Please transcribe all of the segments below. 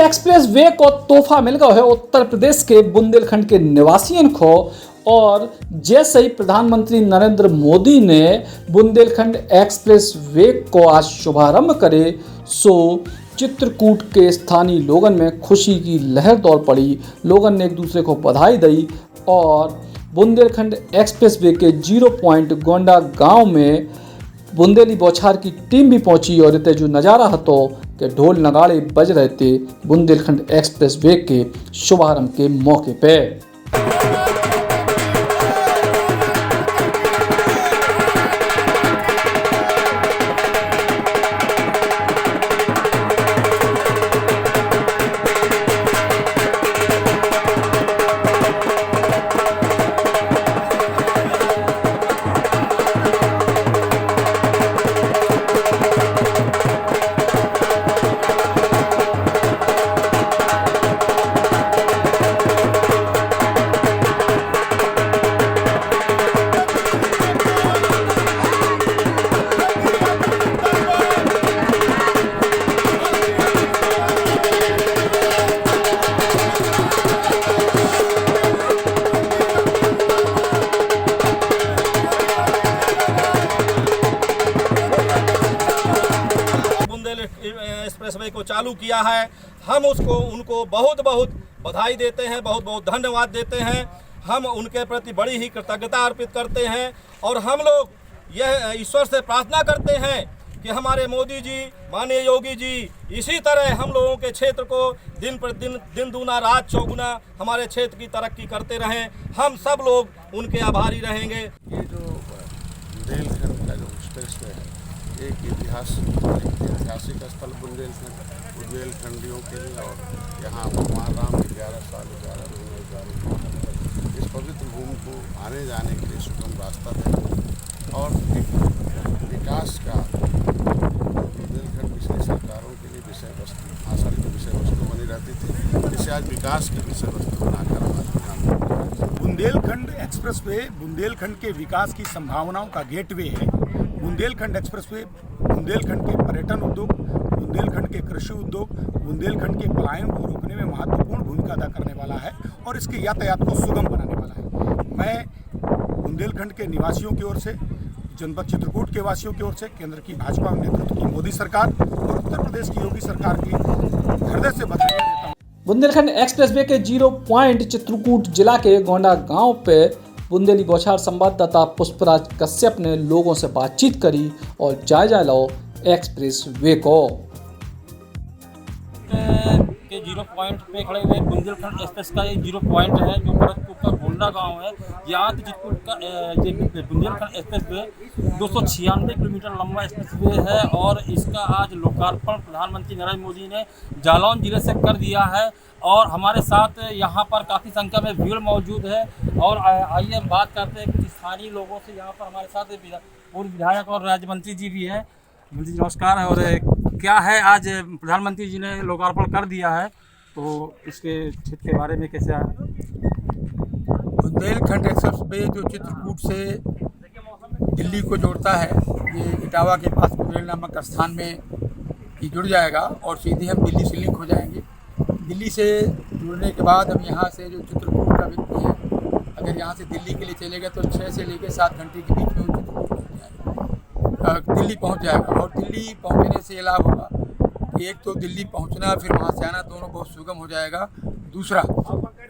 Express way को तोहफा मिल गया है उत्तर प्रदेश के बुंदेलखंड के निवासियों को। और जैसे ही प्रधानमंत्री नरेंद्र मोदी ने बुंदेलखंड एक्सप्रेस वे को आज शुभारंभ करे सो चित्रकूट के स्थानीय लोगों में खुशी की लहर दौड़ पड़ी। लोगों ने एक दूसरे को बधाई दी और बुंदेलखंड एक्सप्रेस वे के 0 पॉइंट गोंडा गांव में बुंदेली बौछार की टीम भी पहुंची और इतने जो नज़ारा हतो कि ढोल नगाड़े बज रहे थे बुंदेलखंड एक्सप्रेस वे के शुभारंभ के मौके पे। एक्सप्रेसवे को चालू किया है, हम उनको बहुत बहुत बधाई देते हैं, बहुत बहुत धन्यवाद देते हैं। हम उनके प्रति बड़ी ही कृतज्ञता अर्पित करते हैं और हम लोग यह ईश्वर से प्रार्थना करते हैं कि हमारे मोदी जी, माननीय योगी जी इसी तरह हम लोगों के क्षेत्र को दिन पर दिन दूना रात चौगुना हमारे क्षेत्र की तरक्की करते रहें। हम सब लोग उनके आभारी रहेंगे। ये जो बुंदेलखंड का जो एक्सप्रेसवे है एक ऐतिहासिक स्थल बुंदेलखंडियों के लिए और यहाँ भगवान राम 11 साल 11 महीने इस पवित्र भूमि को आने जाने के लिए सुगम रास्ता देगा और विकास का बुंदेलखंड पिछली सरकारों के लिए विषय वस्तु आशा की विषय वस्तु बनी रहती थी, जिसे आज विकास की विषय वस्तु बनाकर हमारे बुंदेलखंड एक्सप्रेसवे बुंदेलखंड के विकास की संभावनाओं का गेटवे है। बुंदेलखंड एक्सप्रेसवे बुंदेलखंड के पर्यटन उद्योग, बुंदेलखंड के कृषि उद्योग, बुंदेलखंड के पलायन को रोकने में महत्वपूर्ण भूमिका अदा करने वाला है और इसके यातायात को सुगम बनाने वाला है। मैं बुंदेलखंड के निवासियों की ओर से, जनपद चित्रकूट के वासियों की ओर से केंद्र की भाजपा नेतृत्व की मोदी सरकार और उत्तर प्रदेश की योगी सरकार की हृदय से बधाई देता हूँ। बुंदेलखंड एक्सप्रेस वे के 0 पॉइंट चित्रकूट जिला के गोंडा गांव पे बुंदेली बौछार संवाददाता पुष्पराज कश्यप ने लोगों से बातचीत करी और जायजा लो एक्सप्रेस वे को। के 0 पॉइंट पे खड़े हुए बुंदेलखंड एक्सप्रेस का ये 0 पॉइंट है जो भरतपुर का गोंडा गांव है। यहाँ से चित्रकूट का बुंदेलखंड एक्सप्रेस वे 296 किलोमीटर लंबा एक्सप्रेस वे है और इसका आज लोकार्पण प्रधानमंत्री नरेंद्र मोदी ने जालौन जिले से कर दिया है और हमारे साथ यहाँ पर काफ़ी संख्या में भीड़ मौजूद है। और आइए हम बात करते हैं कुछ स्थानीय लोगों से। यहाँ पर हमारे साथ पूर्व विधायक और राज्य मंत्री जी भी हैं। मंत्री जी नमस्कार। और क्या है, आज प्रधानमंत्री जी ने लोकार्पण कर दिया है तो इसके क्षेत्र के बारे में कैसे आया? बुंदेलखंड एक्सप्रेसवे जो चित्रकूट से दिल्ली को जोड़ता है, ये इटावा के पास बुंदेल नामक स्थान में ये जुड़ जाएगा और सीधे हम दिल्ली से लिंक हो जाएंगे। दिल्ली से जुड़ने के बाद हम यहाँ से जो चित्रकूट का व्यक्ति है अगर यहाँ से दिल्ली के लिए चलेगा तो 6 से लेकर 7 घंटे के बीच में वो चित्रकूट दिल्ली पहुँच जाएगा। और दिल्ली पहुँचने से ये लाभ होगा कि एक तो दिल्ली पहुँचना फिर वहाँ से आना दोनों बहुत सुगम हो जाएगा। दूसरा,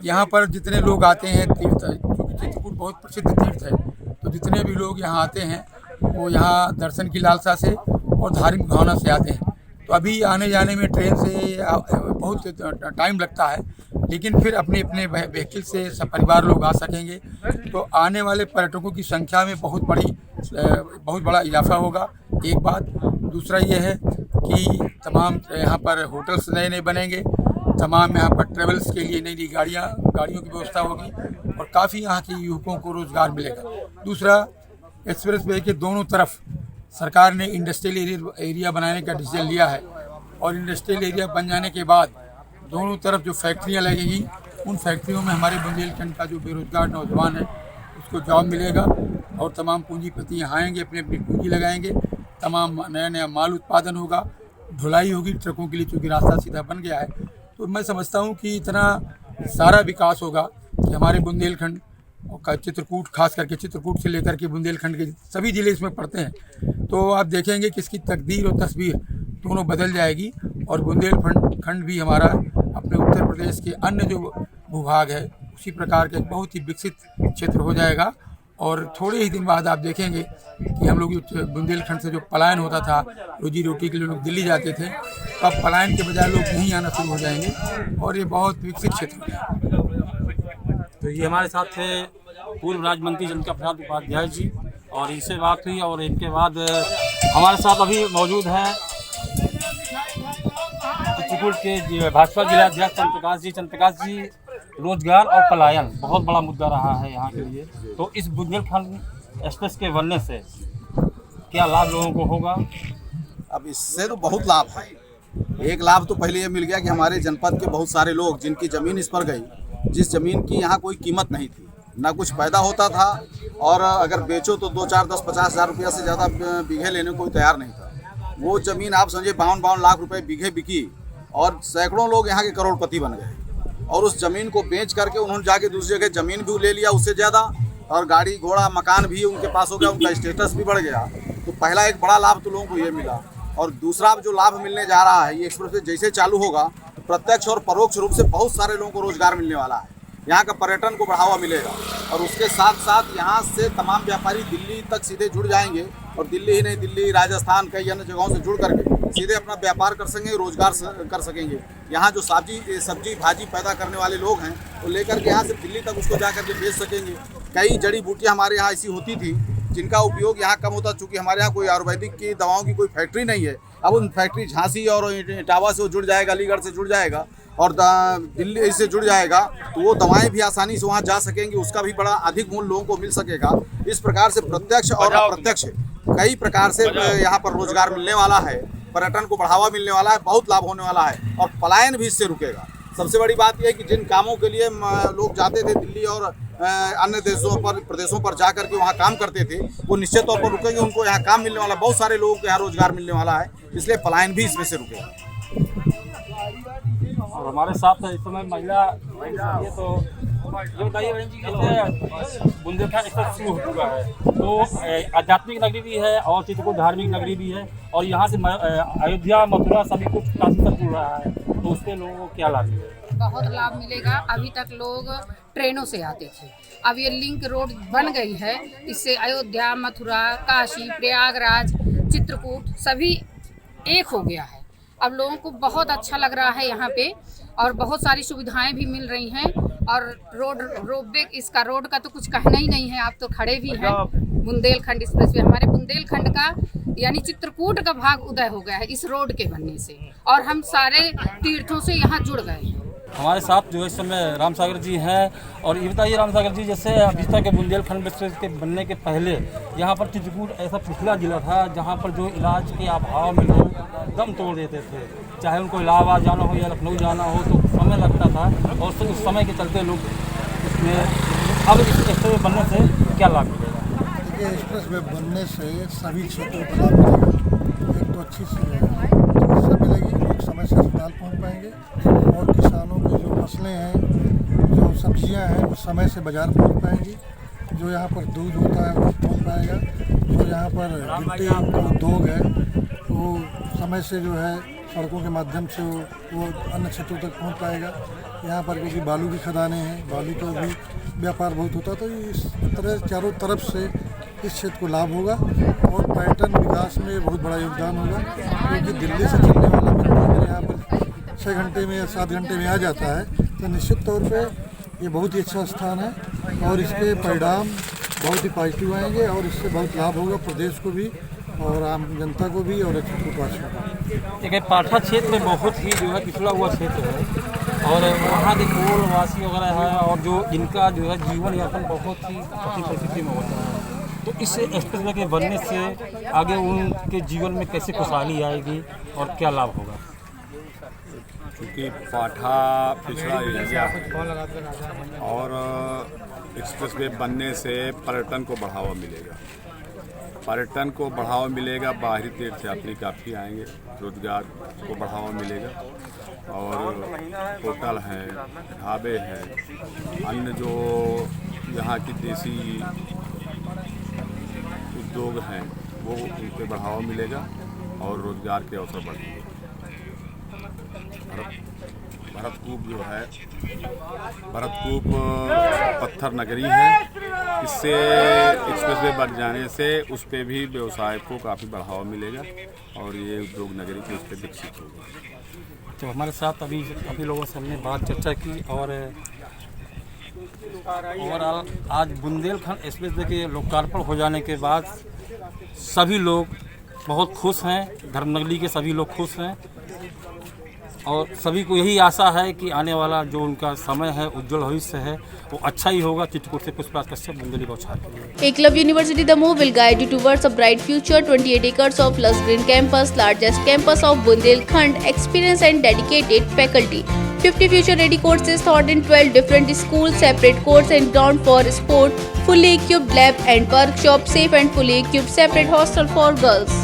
यहाँ पर जितने लोग आते हैं तीर्थ, क्योंकि चित्रकूट बहुत प्रसिद्ध तीर्थ है, तो जितने भी लोग यहाँ आते हैं वो यहाँ दर्शन की लालसा से और धार्मिक भावना से आते हैं। तो अभी आने जाने में ट्रेन से बहुत टाइम लगता है, लेकिन फिर अपने अपने व्हीकल से सब परिवार लोग आ सकेंगे तो आने वाले पर्यटकों की संख्या में बहुत बड़ा इजाफा होगा। एक बात। दूसरा ये है कि तमाम यहाँ पर होटल्स नए नए बनेंगे, तमाम यहाँ पर ट्रेवल्स के लिए नई नई गाड़ियों की व्यवस्था होगी और काफ़ी यहाँ के युवकों को रोज़गार मिलेगा। दूसरा, एक्सप्रेस वे के दोनों तरफ सरकार ने इंडस्ट्रियल एरिया बनाने का डिसीजन लिया है और इंडस्ट्रियल एरिया बन जाने के बाद दोनों तरफ जो फैक्ट्रियाँ लगेगी उन फैक्ट्रियों में हमारे बुंदेलखंड का जो बेरोजगार नौजवान है उसको जॉब मिलेगा और तमाम पूंजीपति यहाँ आएंगे, अपनी अपनी पूंजी लगाएंगे, तमाम नया नया माल उत्पादन होगा, ढुलाई होगी ट्रकों के लिए, चूँकि रास्ता सीधा बन गया है तो मैं समझता हूँ कि इतना सारा विकास होगा कि हमारे बुंदेलखंड का चित्रकूट, खास करके चित्रकूट से लेकर के बुंदेलखंड के सभी ज़िले इसमें पड़ते हैं, तो आप देखेंगे कि इसकी तकदीर और तस्वीर दोनों बदल जाएगी और बुंदेलखंड भी हमारा अपने उत्तर प्रदेश के अन्य जो भूभाग है उसी प्रकार का एक बहुत ही विकसित क्षेत्र हो जाएगा। और थोड़े ही दिन बाद आप देखेंगे कि हम लोग बुंदेलखंड से जो पलायन होता था, रोजी रोटी के लिए लोग दिल्ली जाते थे, अब पलायन के बजाय लोग यहीं आना शुरू हो जाएंगे और ये बहुत विकसित क्षेत्र है। तो ये हमारे साथ थे पूर्व राज्य मंत्री चंद्रिका प्रसाद उपाध्याय जी, और इनसे बात हुई। और इनके बाद हमारे साथ अभी मौजूद हैं चित्रकूट के भाजपा जिलाध्यक्ष चंद्रप्रकाश जी। रोजगार और पलायन बहुत बड़ा मुद्दा रहा है यहाँ के लिए, तो इस बुंदेलखंड एक्सप्रेस के बनने से क्या लाभ लोगों को होगा? अब इससे तो बहुत लाभ है। एक लाभ तो पहले ये मिल गया कि हमारे जनपद के बहुत सारे लोग जिनकी ज़मीन इस पर गई, जिस ज़मीन की यहाँ कोई कीमत नहीं थी, ना कुछ पैदा होता था, और अगर बेचो तो 2, 4, 10, 50 हज़ार रुपया से ज़्यादा बीघे लेने को कोई तैयार नहीं था। वो ज़मीन आप समझिए 52 लाख रुपए बीघे बिकी और सैकड़ों लोग यहाँ के करोड़पति बन गए। और उस ज़मीन को बेच करके उन्होंने जाके दूसरी जगह ज़मीन भी ले लिया उससे ज़्यादा, और गाड़ी घोड़ा मकान भी उनके पास हो गया, उनका स्टेटस भी बढ़ गया। तो पहला एक बड़ा लाभ तो लोगों को ये मिला। और दूसरा जो लाभ मिलने जा रहा है, ये एक्सप्रेस जैसे चालू होगा तो प्रत्यक्ष और परोक्ष रूप से बहुत सारे लोगों को रोजगार मिलने वाला है। यहाँ का पर्यटन को बढ़ावा मिलेगा और उसके साथ साथ यहाँ से तमाम व्यापारी दिल्ली तक सीधे जुड़ जाएंगे, और दिल्ली ही नहीं, दिल्ली, राजस्थान, कई अन्य जगहों से जुड़ करके सीधे अपना व्यापार कर सकेंगे, रोजगार कर सकेंगे। यहाँ जो सब्जी भाजी पैदा करने वाले लोग हैं वो लेकर के यहाँ से दिल्ली तक उसको जा करके बेच सकेंगे। कई जड़ी बूटियाँ हमारे यहाँ ऐसी होती थी जिनका उपयोग यहाँ कम होता, चूँकि हमारे यहाँ कोई आयुर्वेदिक की दवाओं की कोई फैक्ट्री नहीं है। अब उन फैक्ट्री झांसी और इटावा से वो जुड़ जाएगा, अलीगढ़ से जुड़ जाएगा और दिल्ली से जुड़ जाएगा, तो वो दवाएं भी आसानी से वहाँ जा सकेंगी, उसका भी बड़ा अधिक मूल्य लोगों को मिल सकेगा। इस प्रकार से प्रत्यक्ष और अप्रत्यक्ष कई प्रकार से यहाँ पर रोजगार मिलने वाला है, पर्यटन को बढ़ावा मिलने वाला है, बहुत लाभ होने वाला है और पलायन भी इससे रुकेगा। सबसे बड़ी बात यह है कि जिन कामों के लिए लोग जाते थे दिल्ली और अन्य देशों पर, प्रदेशों पर जा करके वहाँ काम करते थे, वो निश्चित तौर पर रुकेंगे, उनको यहाँ काम मिलने वाला है, बहुत सारे लोगों को यहाँ रोजगार मिलने वाला है, इसलिए पलायन भी इसमें से रुकेगा। और हमारे साथ इस समय महिला ये तो ये बताइए बहन जी, जैसे बुंदेलखंड एक्सप्रेस शुरू हो चुका है, तो आध्यात्मिक नगरी भी है और चित्रकूट धार्मिक नगरी भी है, और यहाँ से अयोध्या, मथुरा सभी कुछ काशी तक जुड़ रहा है, तो उससे लोगों को क्या लाभ मिलेगा? बहुत लाभ मिलेगा। अभी तक लोग ट्रेनों से आते थे, अब ये लिंक रोड बन गई है, इससे अयोध्या, मथुरा, काशी, प्रयागराज, चित्रकूट सभी एक हो गया है। अब लोगों को बहुत अच्छा लग रहा है यहाँ पे, और बहुत सारी सुविधाएं भी मिल रही हैं। और रोडवे, इसका रोड का तो कुछ कहना ही नहीं है, आप तो खड़े भी हैं। बुंदेलखंड एक्सप्रेस वे हमारे बुंदेलखंड का यानी चित्रकूट का भाग उदय हो गया है इस रोड के बनने से, और हम सारे तीर्थों से यहाँ जुड़ गए हैं। हमारे साथ जो इस समय राम सागर जी हैं, और ये बताइए राम सागर जी, जैसे अभी तक के बुंदेलखंड एक्सप्रेस के बनने के पहले यहाँ पर चित्रकूट ऐसा पिछला जिला था जहाँ पर जो इलाज के अभाव में लोग दम तोड़ देते थे, चाहे उनको इलाहाबाद जाना हो या लखनऊ जाना हो तो समय लगता था, और उस समय के चलते लोग इसमें, अब इस एक्सप्रेस बनने से क्या लाभ मिलेगा? देखिए, एक्सप्रेस वे बनने से सभी क्षेत्रों को लाभ मिलेगा। एक तो अच्छी चिकित्सा मिलेगी, लोग समय से अस्पताल पहुँच पाएंगे, और किसानों की जो फसलें हैं, जो सब्जियां हैं, वो समय से बाजार पहुँच पाएंगी। जो यहाँ पर दूध होता है वो पहुँच पाएगा। जो यहाँ पर गिट्टी का उद्योग है वो समय से जो है सड़कों के माध्यम से वो अन्य क्षेत्रों तक पहुँच पाएगा। यहाँ पर क्योंकि बालू की खदानें हैं, बालू का भी व्यापार बहुत होता, तो इस तरह चारों तरफ से इस क्षेत्र को लाभ होगा और पर्यटन विकास में बहुत बड़ा योगदान होगा। क्योंकि दिल्ली से चलने वाला व्यक्ति अगर यहाँ पर 6 घंटे में या 7 घंटे में आ जाता है तो निश्चित तौर पे ये बहुत ही अच्छा स्थान है, और इसके परिणाम बहुत ही पॉजिटिव आएंगे, और इससे बहुत लाभ होगा प्रदेश को भी और आम जनता को भी और चित्रकूटवासियों को। देखिए, पाठा क्षेत्र में बहुत ही जो है पिछड़ा हुआ क्षेत्र है, और वहाँ के कोलवासी वगैरह है, और जो जिनका जो है जीवन यापन बहुत ही कठिन परिस्थिति में होता है, तो इस एक्सप्रेस वे के बनने से आगे उनके जीवन में कैसे खुशहाली आएगी और क्या लाभ होगा? क्योंकि पाठा पिछड़ा एरिया है और एक्सप्रेस वे बनने से पर्यटन को बढ़ावा मिलेगा, पर्यटन को बढ़ावा मिलेगा, बाहरी तीर्थयात्री काफ़ी आएंगे, रोजगार को बढ़ावा मिलेगा और होटल हैं, ढाबे हैं, अन्य जो यहाँ की देसी उद्योग हैं वो उनके बढ़ावा मिलेगा और रोजगार के अवसर बढ़ेंगे। भरतकूप जो है, भरतकूप पत्थर नगरी है, इससे एक्सप्रेसवे बन जाने से उस पर भी व्यवसाय को काफ़ी बढ़ावा मिलेगा और ये उद्योग नगरी के उस पर विकसित होगी। तो हमारे साथ अभी काफ़ी लोगों से हमने बात चर्चा की और आज बुंदेलखंड एक्सप्रेसवे के लोकार्पण हो जाने के बाद सभी लोग बहुत खुश हैं, धर्मनगरी के सभी लोग खुश हैं और सभी को यही आशा है कि आने वाला जो उनका समय है, उज्जवल भविष्य है, वो अच्छा ही होगा। चित्रकूट से पुष्पराज कश्यप, बुंदेली बौछार के लिए। Eklavya University Damoh will guide you towards a bright future. 28 acres of lush green campus, largest campus of Bundelkhand, experienced and dedicated faculty. 50 future-ready courses taught in 12 different schools, separate courts and ground for sport, fully equipped lab and workshop, safe and fully equipped separate hostel for girls.